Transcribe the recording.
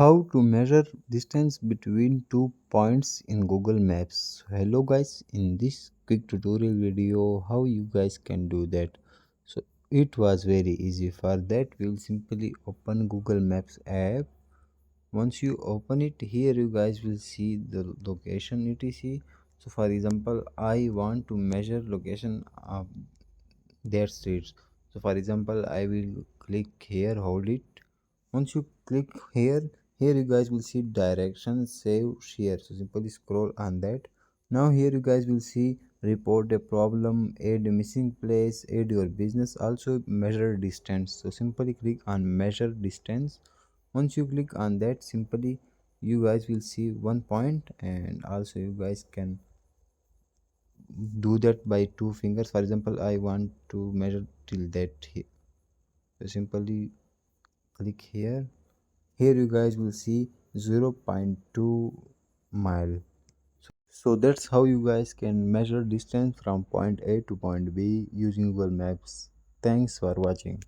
How to measure distance between two points in Google Maps. So hello guys, in this quick tutorial video how you guys can do that. So it was very easy. For that we'll simply open Google Maps app. Once you open it, here you guys will see the location etc. So for example, I want to measure location of their streets. So for example, I will click here, hold it. Once you click here, you guys will see direction, save, share. So simply scroll on that. Now here you guys will see report a problem, add a missing place, add your business, also measure distance. So simply click on measure distance. Once you click on that, simply you guys will see one point, and also you guys can do that by two fingers. For example, I want to measure till that here. So simply click here. Here you guys will see 0.2 mile. So that's how you guys can measure distance from point A to point B using Google Maps. Thanks for watching.